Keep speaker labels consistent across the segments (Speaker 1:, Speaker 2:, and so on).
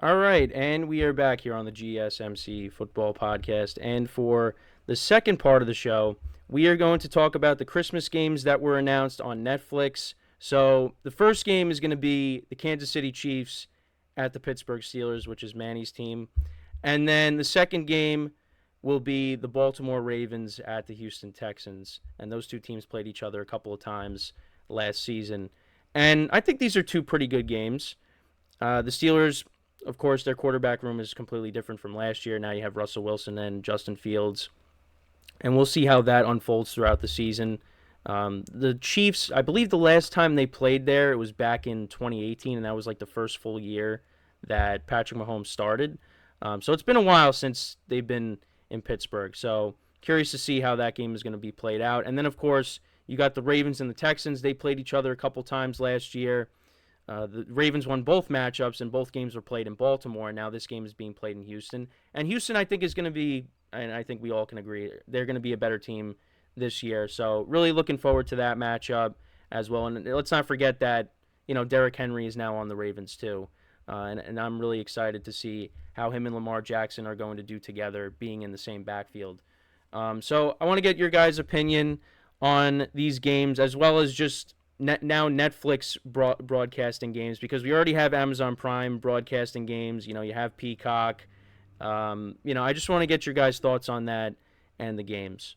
Speaker 1: All right, and we are back here on the GSMC Football Podcast. And for the second part of the show, we are going to talk about the Christmas games that were announced on Netflix. So the first game is going to be the Kansas City Chiefs at the Pittsburgh Steelers, which is Manny's team. And then the second game will be the Baltimore Ravens at the Houston Texans. And those two teams played each other a couple of times last season. And I think these are two pretty good games. The Steelers, of course, their quarterback room is completely different from last year. Now you have Russell Wilson and Justin Fields, and we'll see how that unfolds throughout the season. The Chiefs, I believe the last time they played there, it was back in 2018, and that was like the first full year that Patrick Mahomes started. So it's been a while since they've been in Pittsburgh. So curious to see how that game is going to be played out. And then, of course, you got the Ravens and the Texans. They played each other a couple times last year. The Ravens won both matchups, and both games were played in Baltimore. And now this game is being played in Houston. And Houston, I think, is going to be, and I think we all can agree, they're going to be a better team this year. So really looking forward to that matchup as well. And let's not forget that Derrick Henry is now on the Ravens too, and I'm really excited to see how him and Lamar Jackson are going to do together, being in the same backfield. So I want to get your guys' opinion on these games as well as just now Netflix broadcasting games, because we already have Amazon Prime broadcasting games. You have Peacock. I just want to get your guys' thoughts on that and the games.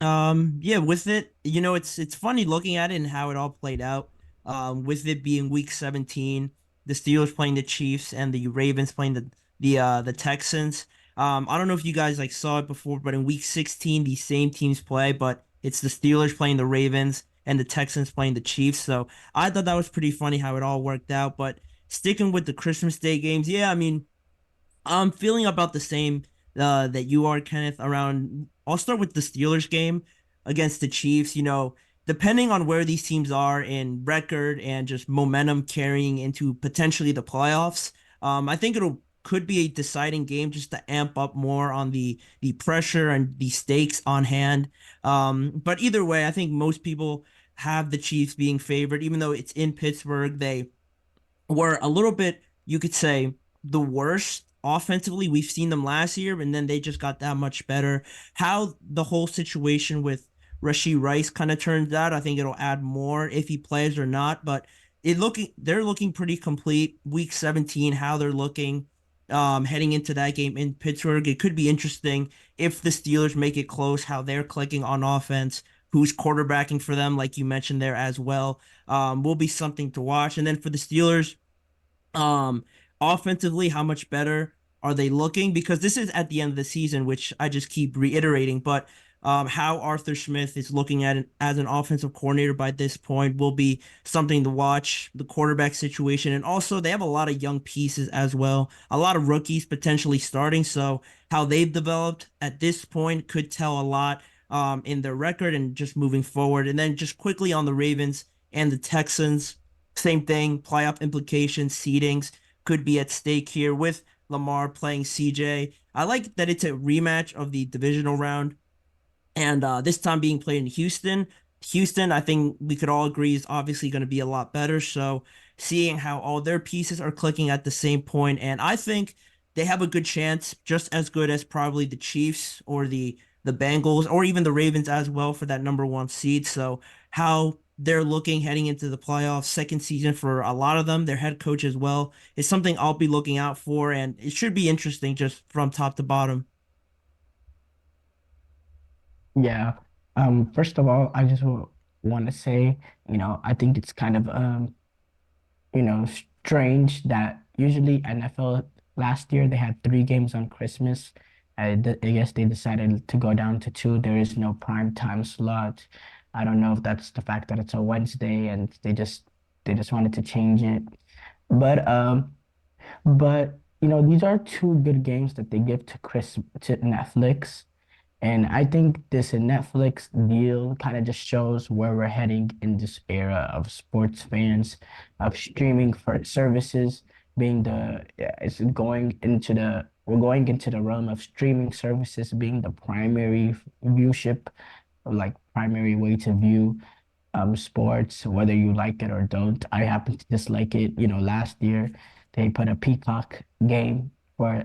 Speaker 2: Yeah, with it, it's funny looking at it and how it all played out. With it being week 17, the Steelers playing the Chiefs and the Ravens playing the Texans. I don't know if you guys like saw it before, but in week 16, these same teams play, but it's the Steelers playing the Ravens and the Texans playing the Chiefs. So I thought that was pretty funny how it all worked out. But sticking with the Christmas Day games, yeah, I mean, I'm feeling about the same that you are, Kenneth. Around, I'll start with the Steelers game against the Chiefs. Depending on where these teams are in record and just momentum carrying into potentially the playoffs, I think it'll could be a deciding game just to amp up more on the pressure and the stakes on hand. But either way, I think most people have the Chiefs being favored, even though it's in Pittsburgh. They were a little bit, you could say, the worst offensively. We've seen them last year, and then they just got that much better. How the whole situation with Rashee Rice kind of turns out, I think it'll add more if he plays or not. But they're looking pretty complete. Week 17, how they're looking, heading into that game in Pittsburgh, it could be interesting if the Steelers make it close. How they're clicking on offense. Who's quarterbacking for them, like you mentioned there as well, will be something to watch. And then for the Steelers, um, offensively, how much better are they looking? Because this is at the end of the season, which I just keep reiterating. But how Arthur Smith is looking at it as an offensive coordinator by this point will be something to watch. The quarterback situation, and also they have a lot of young pieces as well, a lot of rookies potentially starting. So how they've developed at this point could tell a lot in their record and just moving forward. And then just quickly on the Ravens and the Texans. Same thing, playoff implications, seedings could be at stake here with Lamar playing CJ. I like that it's a rematch of the divisional round, and this time being played in Houston. Houston, I think we could all agree, is obviously going to be a lot better. So seeing how all their pieces are clicking at the same point, and I think they have a good chance, just as good as probably the Chiefs or the Bengals or even the Ravens as well for that number one seed. So how they're looking heading into the playoffs, second season for a lot of them, their head coach as well, is something I'll be looking out for, and it should be interesting just from top to bottom.
Speaker 3: Yeah. First of all, I just want to say, I think it's kind of strange that usually NFL last year they had three games on Christmas. I guess they decided to go down to two. There is no prime time slot. I don't know if that's the fact that it's a Wednesday and they just wanted to change it. But these are two good games that they give to Netflix. And I think this Netflix deal kind of just shows where we're heading in this era of sports fans, of streaming for services being yeah, we're going into the realm of streaming services being the primary viewership, or like primary way to view. sports, whether you like it or don't. I happen to dislike it. Last year they put a Peacock game for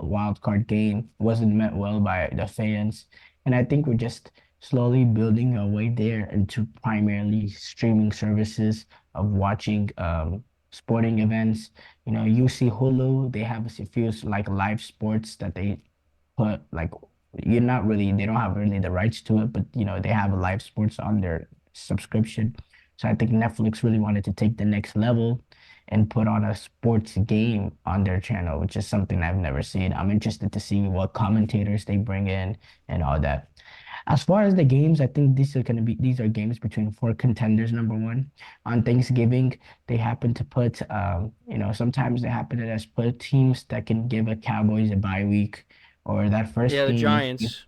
Speaker 3: wild card game. Wasn't met well by the fans, and I think we're just slowly building our way there into primarily streaming services of watching sporting events. You see Hulu, they have a few like live sports that they put like they don't have really the rights to it, but they have live sports on their subscription. So I think Netflix really wanted to take the next level and put on a sports game on their channel, which is something I've never seen. I'm interested to see what commentators they bring in and all that. As far as the games, I think these are games between four contenders. Number one, on Thanksgiving, they happen to put sometimes they happen to just put teams that can give a Cowboys a bye week, or that first
Speaker 1: Yeah, the
Speaker 3: game,
Speaker 1: Giants.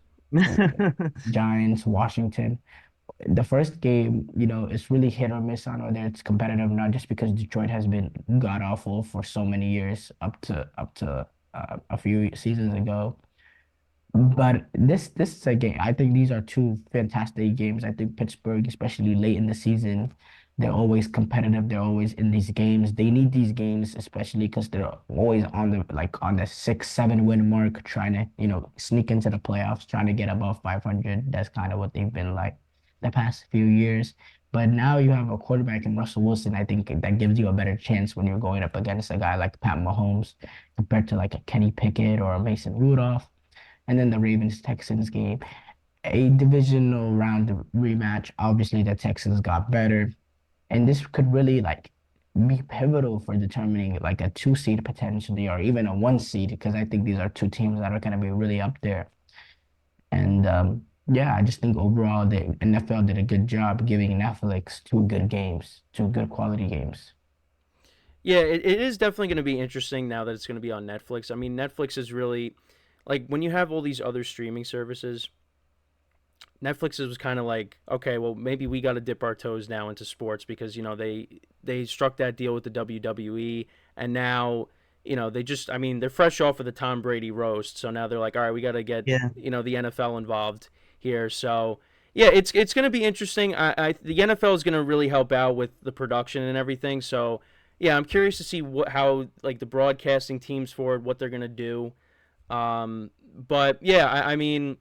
Speaker 3: Giants, Washington. The first game, it's really hit or miss on whether it's competitive or not, just because Detroit has been god awful for so many years, up to a few seasons ago. But this is a game. I think these are two fantastic games. I think Pittsburgh, especially late in the season, they're always competitive. They're always in these games. They need these games, especially because they're always on the 6, 7 win mark, trying to, sneak into the playoffs, trying to get above 500. That's kind of what they've been like the past few years. But now you have a quarterback in Russell Wilson. I think that gives you a better chance when you're going up against a guy like Pat Mahomes compared to like a Kenny Pickett or a Mason Rudolph. And then the Ravens Texans game, a divisional round rematch. Obviously, the Texans got better, and this could really like be pivotal for determining like a 2 seed potentially, or even a 1 seed, because I think these are two teams that are going to be really up there. And yeah, I just think overall the NFL did a good job giving Netflix two good quality games.
Speaker 1: Yeah, it is definitely going to be interesting now that it's going to be on Netflix. I mean, Netflix is really like when you have all these other streaming services, Netflix was kind of like, okay, well maybe we got to dip our toes now into sports because they struck that deal with the WWE, and now they just, I mean, they're fresh off of the Tom Brady roast, so now they're like, all right, we got to get
Speaker 2: Yeah.
Speaker 1: the NFL involved here. So yeah, it's going to be interesting. The NFL is going to really help out with the production and everything. So yeah, I'm curious to see how like the broadcasting teams for it, what they're going to do. But yeah, I mean,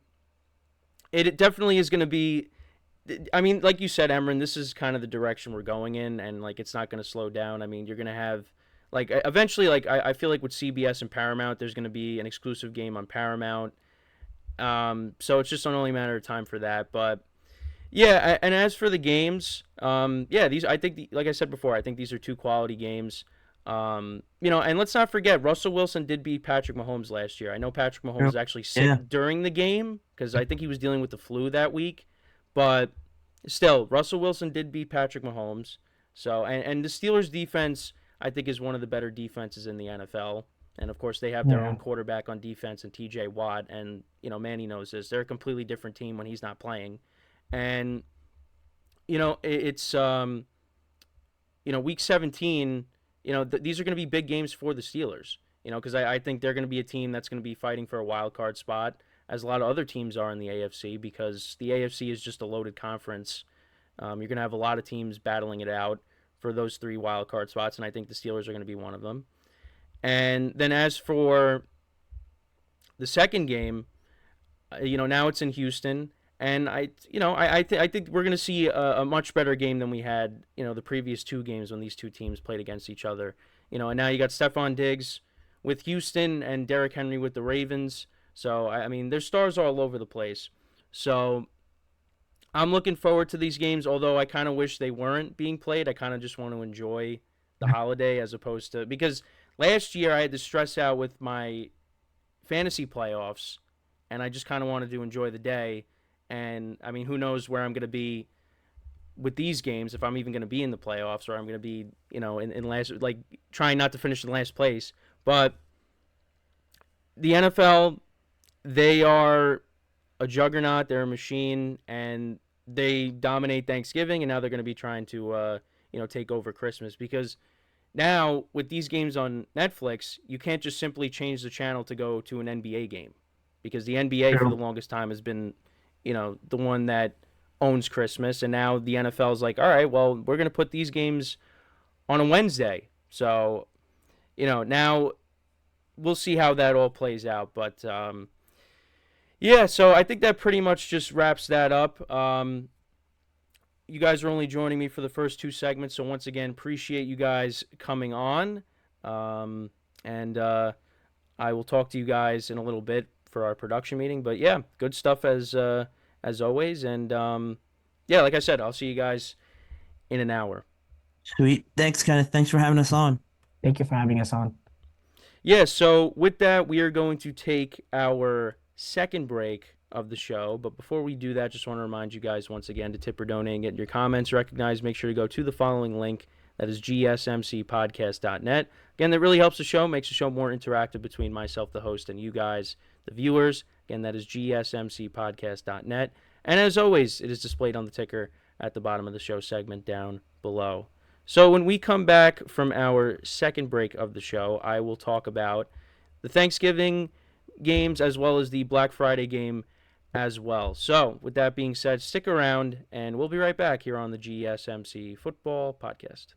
Speaker 1: it definitely is going to be. I mean, like you said, Emran, this is kind of the direction we're going in, and like it's not going to slow down. I mean, you're going to have like eventually, like I feel like with CBS and Paramount, there's going to be an exclusive game on Paramount. So it's just only a matter of time for that. But yeah, and as for the games, yeah, these I think, like I said before, I think these are two quality games. And let's not forget, Russell Wilson did beat Patrick Mahomes last year. I know Patrick Mahomes
Speaker 2: Yep.
Speaker 1: was actually
Speaker 2: Yeah.
Speaker 1: sick during the game because I think he was dealing with the flu that week, but still, Russell Wilson did beat Patrick Mahomes. So, and the Steelers defense, I think, is one of the better defenses in the NFL. And of course, they have their
Speaker 3: Yeah.
Speaker 1: own quarterback on defense and T.J.Watt. And Manny knows this. They're a completely different team when he's not playing. And it's week 17. These are going to be big games for the Steelers. Because I think they're going to be a team that's going to be fighting for a wild card spot, as a lot of other teams are in the AFC, because the AFC is just a loaded conference. You're going to have a lot of teams battling it out for those 3 wild card spots, and I think the Steelers are going to be one of them. And then as for the second game, now it's in Houston, and I think we're going to see a much better game than we had, the previous 2 games when these two teams played against each other. And now you got Stephon Diggs with Houston and Derrick Henry with the Ravens. So I mean, there's stars all over the place. So I'm looking forward to these games, although I kind of wish they weren't being played. I kind of just want to enjoy the holiday as opposed to, because last year I had to stress out with my fantasy playoffs, and I just kind of wanted to enjoy the day. And I mean, who knows where I'm going to be with these games, if I'm even going to be in the playoffs, or I'm going to be, in last, like trying not to finish in last place. But the NFL, they are a juggernaut. They're a machine, and they dominate Thanksgiving, and now they're going to be trying to, take over Christmas, because now with these games on Netflix, you can't just simply change the channel to go to an NBA game, because the NBA for the
Speaker 2: True.
Speaker 1: longest time has been, the one that owns Christmas, and now the NFL is like, all right, well, we're going to put these games on a Wednesday. So, now we'll see how that all plays out. But, yeah, so I think that pretty much just wraps that up. You guys are only joining me for the first 2 segments, so once again, appreciate you guys coming on. And I will talk to you guys in a little bit for our production meeting. But, yeah, good stuff as always. And, yeah, like I said, I'll see you guys in an hour.
Speaker 2: Sweet. Thanks, Kenneth. Thanks for having us on.
Speaker 3: Thank you for having us on.
Speaker 1: Yeah, so with that, we are going to take our second break of the show. But before we do that, just want to remind you guys once again to tip or donate and get your comments recognized. Make sure to go to the following link. That is GSMCPodcast.net. Again, that really helps the show, makes the show more interactive between myself, the host, and you guys, the viewers. Again, that is GSMCPodcast.net. And as always, it is displayed on the ticker at the bottom of the show segment down below. So when we come back from our second break of the show, I will talk about the Thanksgiving games as well as the Black Friday game as well. So with that being said, stick around, and we'll be right back here on the GSMC Football Podcast.